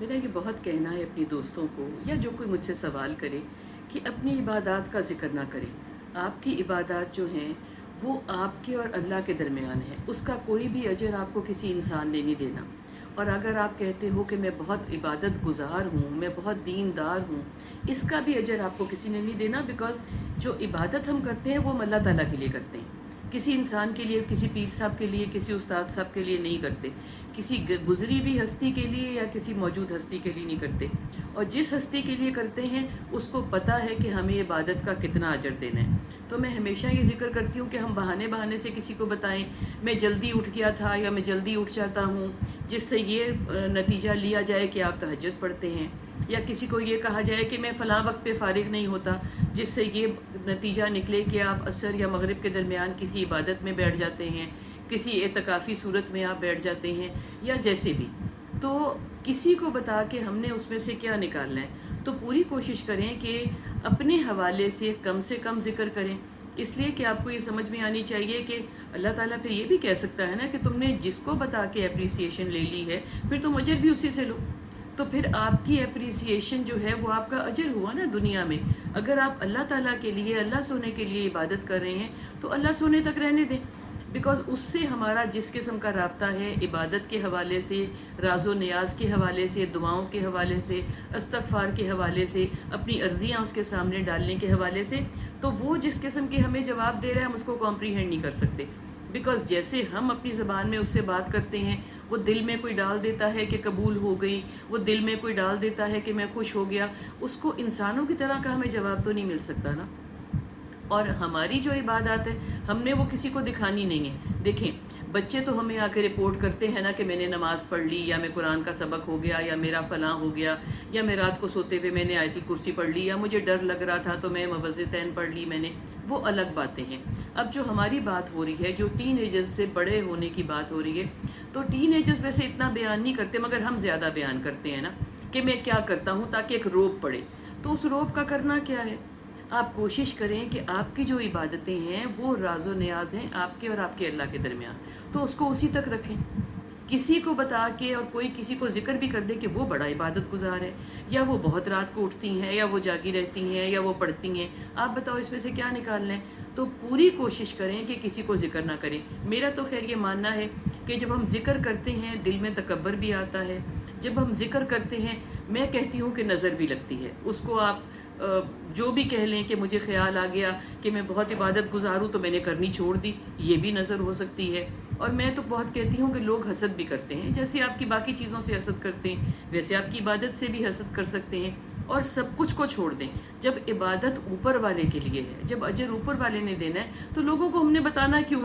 मेरा ये बहुत कहना है अपनी दोस्तों को या जो कोई मुझसे सवाल करे कि अपनी इबादत का ज़िक्र ना करें। आपकी इबादत जो हैं वो आपके और अल्लाह के दरमियान है, उसका कोई भी अजर आपको किसी इंसान ने नहीं देना। और अगर आप कहते हो कि मैं बहुत इबादत गुज़ार हूँ, मैं बहुत दीनदार हूँ, इसका भी अजर आपको किसी ने नहीं देना। बिकॉज़ जो इबादत हम करते हैं वो हम अल्लाह ताला के लिए करते हैं, किसी इंसान के लिए, किसी पीर साहब के लिए, किसी उस्ताद साहब के लिए नहीं करते, किसी गुज़री हुई हस्ती के लिए या किसी मौजूद हस्ती के लिए नहीं करते। और जिस हस्ती के लिए करते हैं उसको पता है कि हमें इबादत का कितना अजर देना है। तो मैं हमेशा ये ज़िक्र करती हूँ कि हम बहाने बहाने से किसी को बताएं मैं जल्दी उठ गया था या मैं जल्दी उठ जाता हूँ, जिससे ये नतीजा लिया जाए कि आप तहज्जुद पढ़ते हैं, या किसी को ये कहा जाए कि मैं फ़लाँ वक्त पे फ़ारिग नहीं होता, जिससे ये नतीजा निकले कि आप असर या मगरिब के दरमियान किसी इबादत में बैठ जाते हैं, किसी एतकाफ़ी सूरत में आप बैठ जाते हैं, या जैसे भी। तो किसी को बता के हमने उसमें से क्या निकालना है, तो पूरी कोशिश करें कि अपने हवाले से कम ज़िक्र करें। इसलिए कि आपको ये समझ में आनी चाहिए कि अल्लाह ताला फिर ये भी कह सकता है ना कि तुमने जिसको बता के एप्रिसिएशन ले ली है, फिर तुम अजर भी उसी से लो। तो फिर आपकी एप्रिसिएशन जो है वो आपका अजर हुआ ना दुनिया में। अगर आप अल्लाह ताला के लिए, अल्लाह सोने के लिए इबादत कर रहे हैं तो अल्लाह सोने तक रहने दें। बिकॉज़ उससे हमारा जिस किस्म का राब्ता है, इबादत के हवाले से, राज़ो नियाज़ के हवाले से, दुआओं के हवाले से, इस्तग़फ़ार के हवाले से, अपनी अर्ज़ियाँ उसके सामने डालने के हवाले से, तो वो जिस किस्म के हमें जवाब दे रहा है हम उसको कॉम्प्रीहेंड नहीं कर सकते। बिकॉज़ जैसे हम अपनी ज़बान में उससे बात करते हैं, वो दिल में कोई डाल देता है कि कबूल हो गई, वो दिल में कोई डाल देता है कि मैं खुश हो गया, उसको इंसानों की तरह का हमें जवाब तो नहीं मिल सकता ना। और हमारी जो इबादत है हमने वो किसी को दिखानी नहीं है। देखें, बच्चे तो हमें आकर रिपोर्ट करते हैं ना कि मैंने नमाज़ पढ़ ली, या मैं कुरान का सबक हो गया, या मेरा फ़लाँ हो गया, या मैं रात को सोते हुए मैंने आयतुल कुर्सी पढ़ ली, या मुझे डर लग रहा था तो मैं मुअव्विज़तैन पढ़ ली मैंने। वो अलग बातें हैं। अब जो हमारी बात हो रही है, जो टीनेजर्स से बड़े होने की बात हो रही है, तो टीनेजर्स वैसे इतना बयान नहीं करते, मगर हम ज़्यादा बयान करते हैं ना कि मैं क्या करता हूँ ताकि एक रौब पड़े। तो उस रौब का करना क्या है? आप कोशिश करें कि आपकी जो इबादतें हैं वो राज़ो नियाज़ हैं आपके और आपके अल्लाह के दरमियान, तो उसको उसी तक रखें। किसी को बता के और कोई किसी को ज़िक्र भी कर दे कि वो बड़ा इबादत गुज़ार है, या वो बहुत रात को उठती हैं, या वो जागी रहती हैं, या वो पढ़ती हैं, आप बताओ इसमें से क्या निकाल लें। तो पूरी कोशिश करें कि किसी को ज़िक्र ना करें। मेरा तो खैर ये मानना है कि जब हम ज़िक्र करते हैं दिल में तकब्बर भी आता है, जब हम ज़िक्र करते हैं मैं कहती हूँ कि नज़र भी लगती है। उसको आप जो भी कह लें कि मुझे ख़्याल आ गया कि मैं बहुत इबादत गुज़ार हूँ तो मैंने करनी छोड़ दी, ये भी नज़र हो सकती है। और मैं तो बहुत कहती हूँ कि लोग हसद भी करते हैं, जैसे आपकी बाकी चीज़ों से हसद करते हैं वैसे आपकी इबादत से भी हसद कर सकते हैं। और सब कुछ को छोड़ दें। जब इबादत ऊपर वाले के लिए है, जब अजर ऊपर वाले ने देना है, तो लोगों को हमने बताना क्यों